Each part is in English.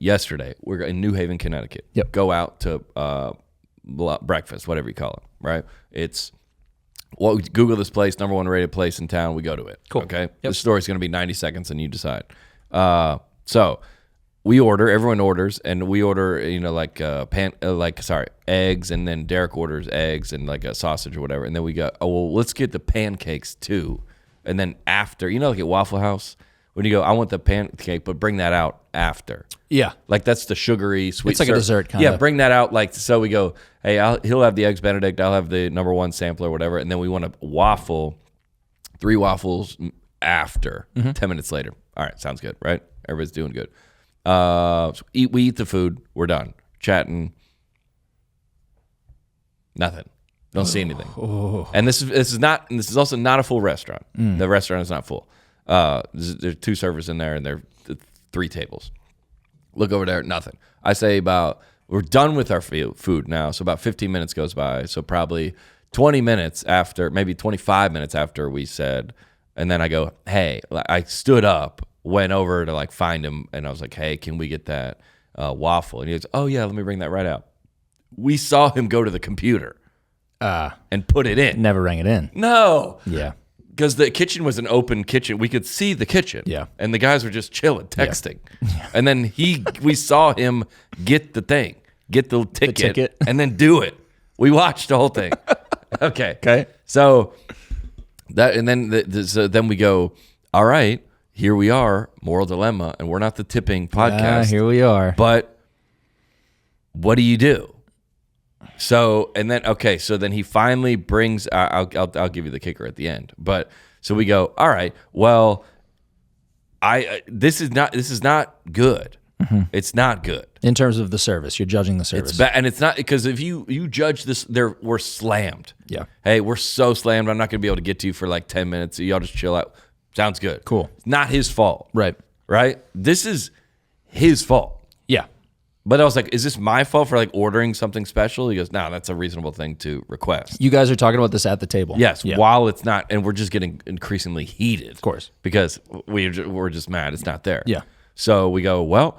yesterday. We're in New Haven, Connecticut. Yep. Go out to breakfast, whatever you call it, right? It's Google this place, number 1 rated place in town. We go to it. Cool. Okay. Yep. The story's going to be 90 seconds, and you decide. So we order. Everyone orders, and we order. Eggs, and then Derek orders eggs and like a sausage or whatever, and then we go. Oh well, let's get the pancakes too, and then after, like at Waffle House. When you go, I want the pancake, but bring that out after. Yeah. Like that's the sugary, sweet. It's like a dessert kind of. of. Yeah, bring that out. Like, so we go, hey, he'll have the Eggs Benedict. I'll have the number 1 sampler or whatever. And then we want a waffle, 3 waffles after, 10 minutes later. All right, sounds good, right? Everybody's doing good. So we eat the food. We're done. Chatting. Nothing. Don't see anything. Oh. And this is also not a full restaurant. The restaurant is not full. There's 2 servers in there, and there are 3 tables. Look over there, nothing. I say we're done with our food now, so about 15 minutes goes by. So probably 20 minutes after, maybe 25 minutes after we said, and then I go, hey, I stood up, went over to like find him, and I was like, hey, can we get that waffle? And he goes, oh yeah, let me bring that right out. We saw him go to the computer and put it in. Never rang it in. No. Yeah. Because the kitchen was an open kitchen. We could see the kitchen. Yeah. And the guys were just chilling, texting. Yeah. And then we saw him get the thing, get the ticket, and then do it. We watched the whole thing. Okay. So that, and then so then we go, all right, here we are, moral dilemma, and we're not the tipping podcast. Here we are. But what do you do? So, and then, okay, so then he finally brings, I'll give you the kicker at the end. But so we go, all right, well, this is not good. Mm-hmm. It's not good. In terms of the service, you're judging the service. It's bad, and it's not, because if you judge this, we're slammed. Yeah. Hey, we're so slammed, I'm not going to be able to get to you for like 10 minutes. So y'all just chill out. Sounds good. Cool. It's not his fault. Right. This is his fault. Yeah. But I was like, is this my fault for like ordering something special? He goes, no, that's a reasonable thing to request. You guys are talking about this at the table. Yes, while it's not, and we're just getting increasingly heated. Of course. Because we're just mad it's not there. Yeah. So we go, well,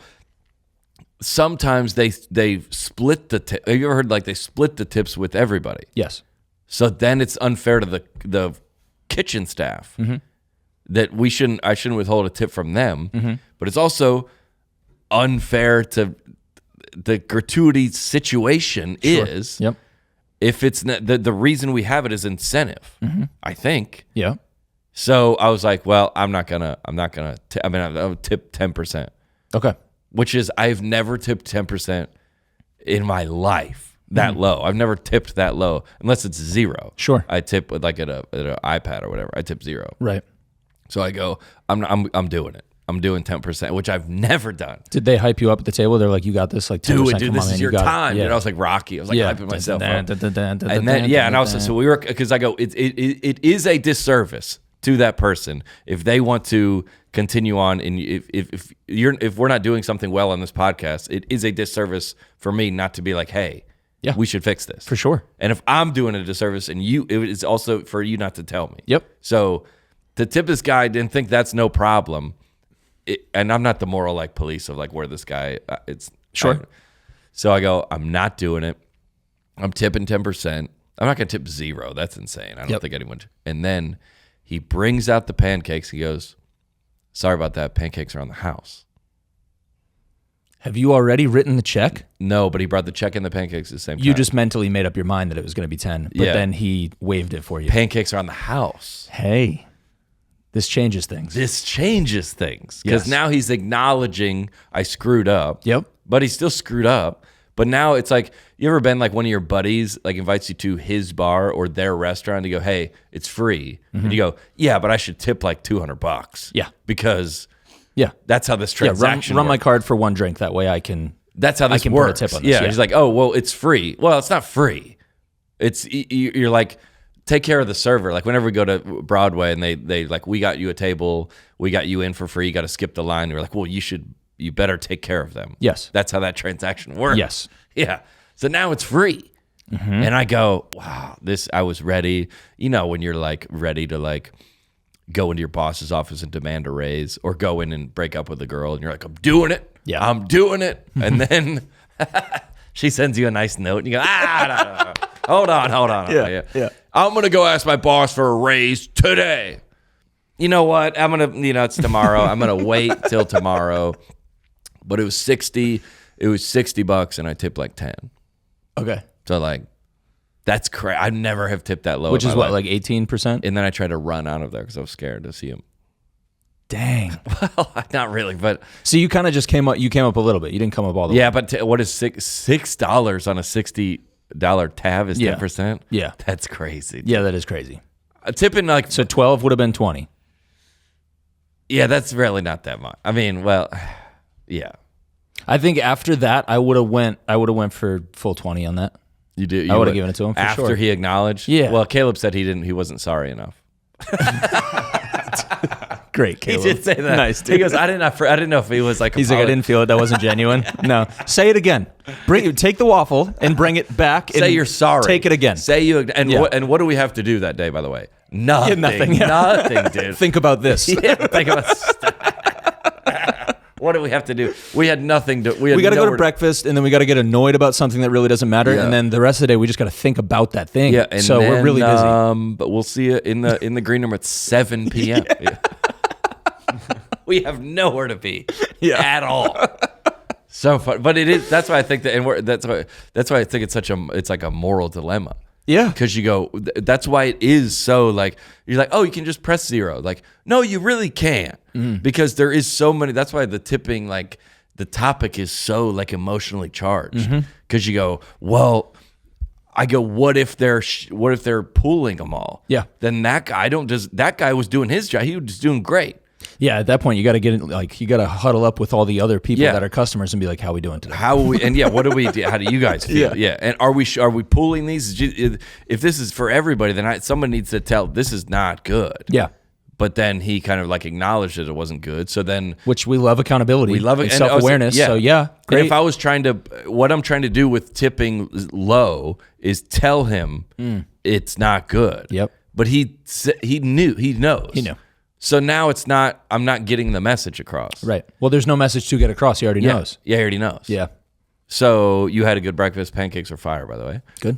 sometimes they split the tip. Have you ever heard like they split the tips with everybody? Yes. So then it's unfair to the kitchen staff that I shouldn't withhold a tip from them, but it's also unfair to the gratuity situation. Sure. Is if it's the reason we have it is incentive, I think. Yeah. So I was like, well, I'll tip 10%. Okay. Which is, I've never tipped 10% in my life that low. I've never tipped that low unless it's 0. Sure. I tip with like at an iPad or whatever. I tip 0. Right. So I go, I'm doing it. I'm doing 10%, which I've never done. Did they hype you up at the table? They're like, you got this, like 10%. Do it, dude. This is your time. Yeah. I was like Rocky. I was like hyping myself up. And then, and also, so we were, because I go, it is a disservice to that person if they want to continue on. And if we're not doing something well on this podcast, it is a disservice for me not to be like, hey, we should fix this. For sure. And if I'm doing a disservice, and it is also for you not to tell me. Yep. So to tip this guy, I didn't think that's no problem. And I'm not the moral like police of like where this guy it's sure. So I go, I'm not doing it. I'm tipping 10%. I'm not gonna tip 0. That's insane. I don't think anyone. And then he brings out the pancakes. He goes, sorry about that. Pancakes are on the house. Have you already written the check? No, but he brought the check and the pancakes at the same time. You just mentally made up your mind that it was going to be 10, but then he waived it for you. Pancakes are on the house. Hey. This changes things. Because now he's acknowledging I screwed up. Yep. But he's still screwed up. But now it's like, you ever been like one of your buddies like invites you to his bar or their restaurant to go, hey, it's free. And you go, yeah, but I should tip like $200. Yeah. Because that's how this transaction run my card for one drink. That way I can. That's how this works. Put a tip on this. Yeah. He's like, oh, well, it's free. Well, it's not free. You're like, take care of the server. Like whenever we go to Broadway and they like, we got you a table, we got you in for free, you got to skip the line. We're like, well, you better take care of them. Yes. That's how that transaction works. Yes. Yeah. So now it's free. And I go, wow, I was ready. You know, when you're like ready to like, go into your boss's office and demand a raise, or go in and break up with a girl and you're like, I'm doing it. Yeah. I'm doing it. And then she sends you a nice note and you go, no. Hold on. Yeah. I'm going to go ask my boss for a raise today. You know what? I'm going to, it's tomorrow. I'm going to wait till tomorrow. But it was $60 and I tipped like 10. Okay. So like, that's crazy. I never have tipped that low. Which is what, like 18%? And then I tried to run out of there because I was scared to see him. Dang. Well, not really, but so you kind of just came up. You came up a little bit. You didn't come up all the way. yeah. But what is $6 on a $60 tab is 10%? Yeah. That's crazy. Yeah, that is crazy. Tipping like So 12 would have been 20. Yeah, that's really not that much. I mean, well, yeah. I think after that, I would have went for full 20 on that. You do. I would have given it to him for after sure. he acknowledged. Yeah. Well, Caleb said he wasn't sorry enough. Great, Caleb. He did say that. Nice. Dude. He goes, I didn't know if he was like. He's like, I didn't feel it. That wasn't genuine. No. Say it again. Take the waffle and bring it back. Say you're sorry. Take it again. Say you and what do we have to do that day? By the way, nothing. Yeah. Nothing, dude. Think about this. Yeah, think about. What do we have to do? We had nothing to. We got to go to breakfast, and then we got to get annoyed about something that really doesn't matter, and then the rest of the day we just got to think about that thing. Yeah, and so we're really busy. But we'll see you in the green room at 7 p.m. Yeah. We have nowhere to be at all. So fun, but it is. That's why I think that, and that's why I think it's like a moral dilemma. Yeah, because you go. That's why it is so like you're like, oh, you can just press 0. Like, no, you really can't because there is so many. That's why the tipping, like the topic is so like emotionally charged because you go, well, I go, what if they're pooling them all? Yeah, then that guy was doing his job. He was doing great. Yeah, at that point you got to you got to huddle up with all the other people that are customers and be like, how are we doing today? How are we? And what do we do? How do you guys feel? Yeah. And are we pooling these? If this is for everybody, then someone needs to tell this is not good. Yeah. But then he kind of like acknowledged that it wasn't good. So then, which we love accountability. We love it, and self-awareness. So yeah, great. And if I was what I'm trying to do with tipping low is tell him it's not good. Yep. But he knows. He knew. So now I'm not getting the message across. Right. Well, there's no message to get across. He already knows. Yeah, he already knows. Yeah. So you had a good breakfast. Pancakes are fire, by the way. Good.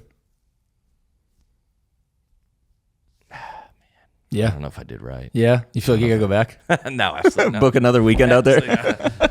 Yeah. I don't know if I did right. Yeah. You feel like you got to go back? No, absolutely not. Book another weekend out there?